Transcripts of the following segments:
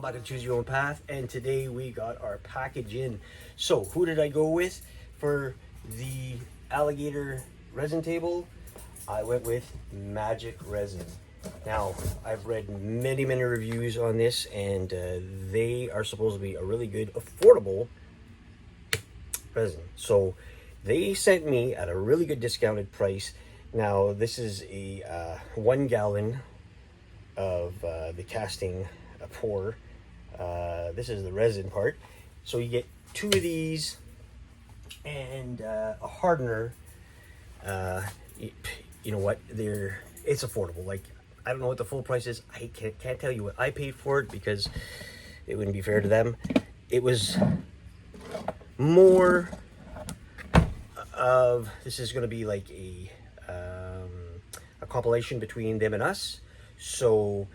back to Choose Your Own Path, and today we got our package in. So who did I go with for the Alligator resin table? I went with Magic Resin. Now, I've read many reviews on this, and they are supposed to be a really good, affordable resin. So they sent me at a really good discounted price. Now, this is a 1 gallon of the casting pour. This is the resin part. So you get 2 of these and a hardener. You know what? It's affordable. Like, I don't know what the full price is. I can't tell you what I paid for it because it wouldn't be fair to them. It was more of, this is going to be like a compilation between them and us. So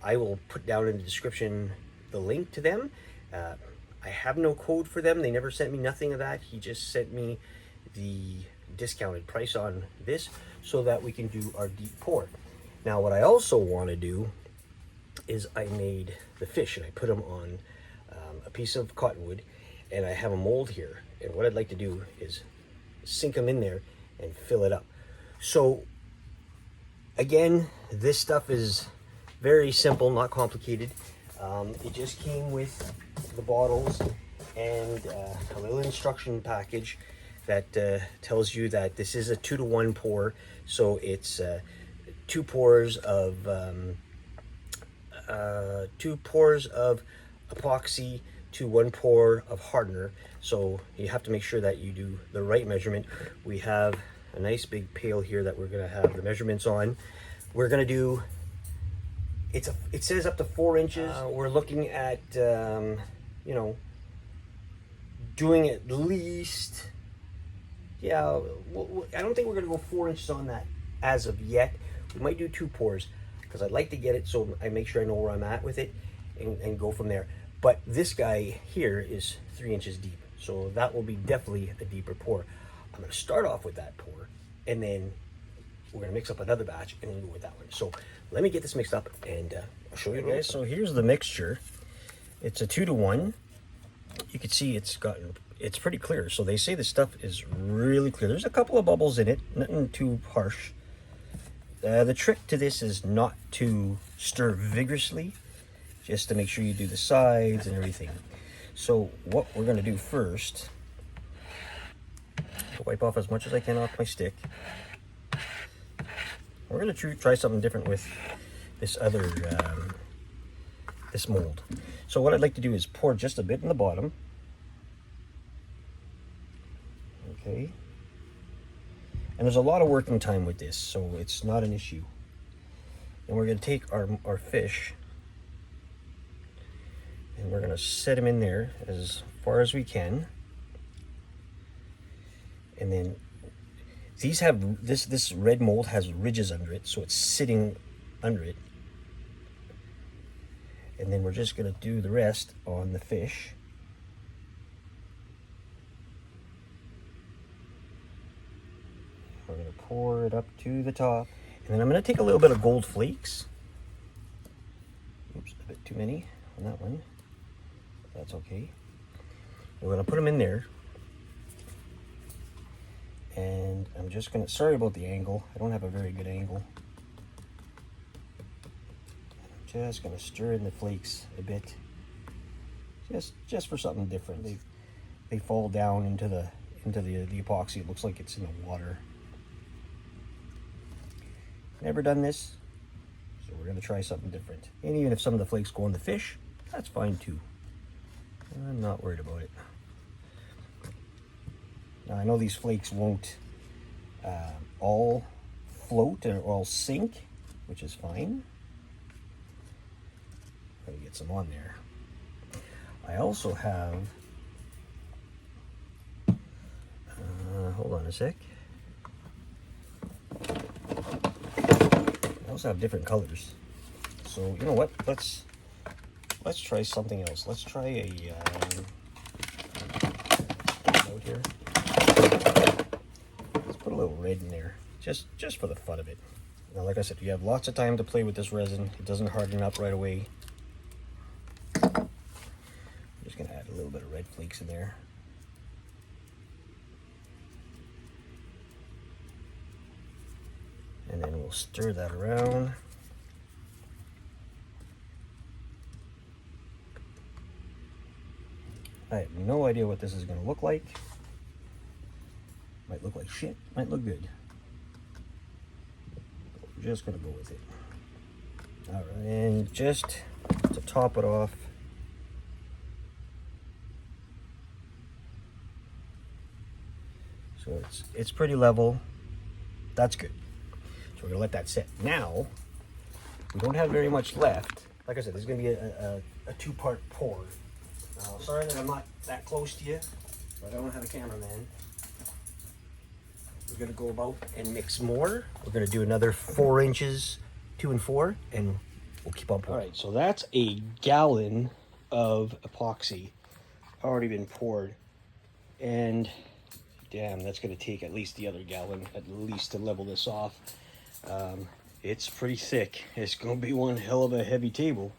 I will put down in the description the link to them. I have no code for them. They never sent me nothing of that. He just sent me the discounted price on this so that we can do our deep pour. Now, what I also want to do is I made the fish and I put them on a piece of cottonwood, and I have a mold here. And what I'd like to do is sink them in there and fill it up. So again, this stuff is very simple, not complicated. It just came with the bottles and a little instruction package that tells you that this is a 2-to-1 pour. So it's 2 pours of epoxy to 1 pour of hardener. So you have to make sure that you do the right measurement. We have a nice big pail here that we're going to have the measurements on. We're going to do, it says up to 4 inches. We're looking at you know, doing at least, yeah, I don't think we're going to go 4 inches on that as of yet. We might do 2 pours because I'd like to get it so I make sure I know where I'm at with it and go from there. But this guy here is 3 inches deep, so that will be definitely a deeper pour. I'm going to start off with that pour, and then we're going to mix up another batch and then go with that one. So let me get this mixed up and I'll show you guys. So here's the mixture. It's a 2-to-1. You can see it's pretty clear. So they say the stuff is really clear. There's a couple of bubbles in it, nothing too harsh. The trick to this is not to stir vigorously, just to make sure you do the sides and everything. So what we're going to do first, wipe off as much as I can off my stick. We're going to try something different with this other this mold. So what I'd like to do is pour just a bit in the bottom. Okay. And there's a lot of working time with this, so it's not an issue. And we're going to take our fish and we're going to set him in there as far as we can. And then these have, this red mold has ridges under it, so it's sitting under it. And then we're just going to do the rest on the fish. We're going to pour it up to the top. And then I'm going to take a little bit of gold flakes. Oops, a bit too many on that one. That's okay. We're going to put them in there. And I'm just going to, sorry about the angle. I don't have a very good angle. I'm just going to stir in the flakes a bit. Just for something different. They fall down into the epoxy. It looks like it's in the water. Never done this, so we're going to try something different. And even if some of the flakes go on the fish, that's fine too. I'm not worried about it. Now I know these flakes won't all float or all sink, which is fine. Gotta get some on there. I also have, hold on a sec. I also have different colors. So you know what? Let's try something else. Let's try a out here. Let's put a little red in there, just for the fun of it. Now, like I said, you have lots of time to play with this resin. It doesn't harden up right away. And A little bit of red flakes in there. And then we'll stir that around. I have no idea what this is going to look like. Might look like shit, might look good. We're just going to go with it. All right, and just to top it off, so it's pretty level. That's good. So we're gonna let that sit. Now, we don't have very much left. Like I said, this is gonna be a two-part pour. Now, sorry that I'm not that close to you, but I don't have a cameraman. We're gonna go about and mix more. We're gonna do another 4 inches, 2 and 4, and we'll keep on pouring. All right, so that's a gallon of epoxy already been poured, and damn, that's gonna take at least the other gallon, at least, to level this off. It's pretty thick. It's gonna be one hell of a heavy table.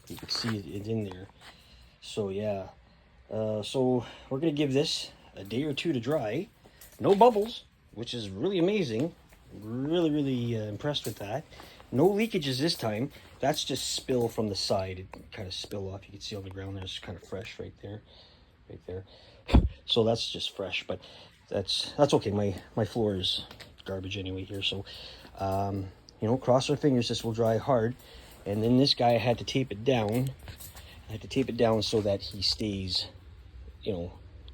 You can see it in there. So yeah, so we're gonna give this a day or two to dry. No bubbles, which is really amazing. Really impressed with that. No leakages this time. That's just spill from the side. It kind of spill off. You can see on the ground there's kind of fresh right there. So that's just fresh, but that's okay. My floor is garbage anyway here, so you know, cross our fingers this will dry hard. And then this guy, I had to tape it down. I had to tape it down so that he stays, you know,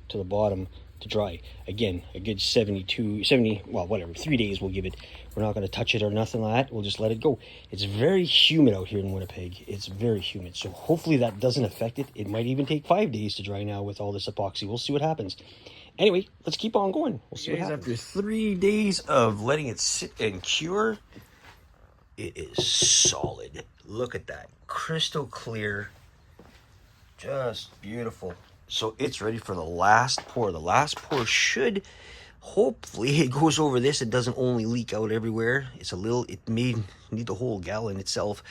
to the bottom to dry. Again, a good 70, well, whatever, 3 days we'll give it. We're not going to touch it or nothing like that. We'll just let it go. It's very humid out here in Winnipeg. It's very humid, so hopefully that doesn't affect it. It might even take 5 days to dry now with all this epoxy. We'll see what happens. Anyway, let's keep on going. We'll see what happens. After 3 days of letting it sit and cure, it is solid. Look at that. Crystal clear. Just beautiful. So it's ready for the last pour. The last pour should, hopefully, it goes over this. It doesn't only leak out everywhere. It's a little, it may need the whole gallon itself.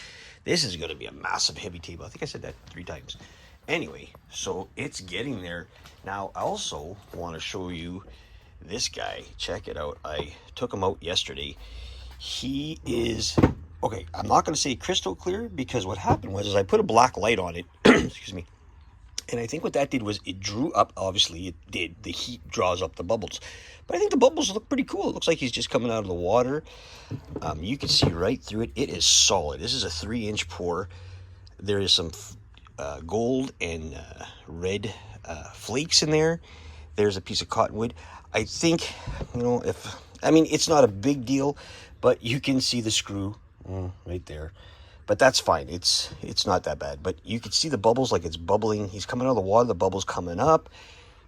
This is going to be a massive heavy table. I think I said that 3 times. Anyway, so it's getting there. Now, I also want to show you this guy. Check it out. I took him out yesterday. He is, okay, I'm not going to say crystal clear, because what happened was I put a black light on it. Excuse me. And I think what that did was it drew up, obviously it did, the heat draws up the bubbles. But I think the bubbles look pretty cool. It looks like he's just coming out of the water. You can see right through it. It is solid. This is a 3-inch pour. There is some gold and red flakes in there. There's a piece of cottonwood. I think, you know, it's not a big deal, but you can see the screw right there. But that's fine. It's not that bad. But you can see the bubbles, like it's bubbling. He's coming out of the water. The bubble's coming up.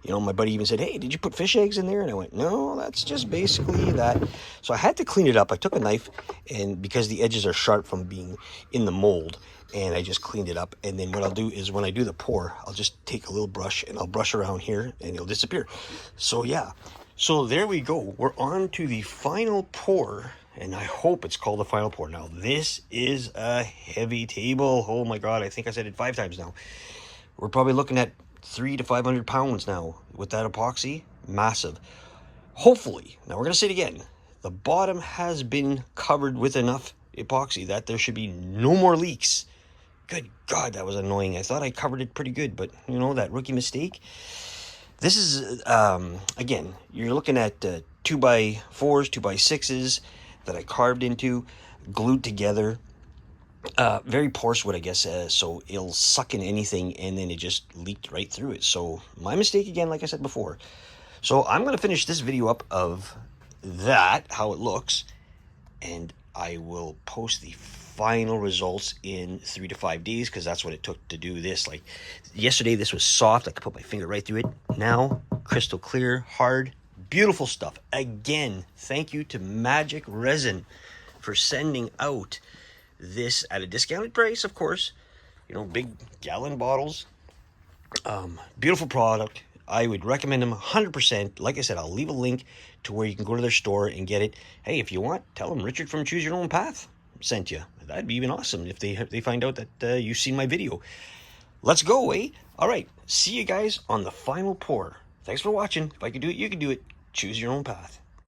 You know, my buddy even said, hey, did you put fish eggs in there? And I went, no, that's just basically that. So I had to clean it up. I took a knife, and because the edges are sharp from being in the mold, and I just cleaned it up. And then what I'll do is when I do the pour, I'll just take a little brush and I'll brush around here and it'll disappear. So yeah. So there we go. We're on to the final pour. And I hope it's called the final pour. Now, this is a heavy table. Oh my God, I think I said it 5 times now. We're probably looking at 300 to 500 pounds now with that epoxy. Massive. Hopefully, now we're going to say it again, the bottom has been covered with enough epoxy that there should be no more leaks. Good God, that was annoying. I thought I covered it pretty good, but you know, that rookie mistake. This is, again, you're looking at 2x4s, 2x6s, that I carved into, glued together, very porous wood, I guess, so it'll suck in anything, and then it just leaked right through it. So my mistake again, like I said before. So I'm going to finish this video up of that, how it looks, and I will post the final results in 3 to 5 days, because that's what it took to do this. Like yesterday, this was soft. I could put my finger right through it. Now, crystal clear, hard, beautiful stuff. Again, thank you to Magic Resin for sending out this at a discounted price, of course. You know, big gallon bottles. Beautiful product. I would recommend them 100%. Like I said, I'll leave a link to where you can go to their store and get it. Hey, if you want, tell them Richard from Choose Your Own Path sent you. That'd be even awesome if they find out that you've seen my video. let's go, eh? All right, see you guys on the final pour. Thanks for watching. If I can do it, you can do it. Choose your own path.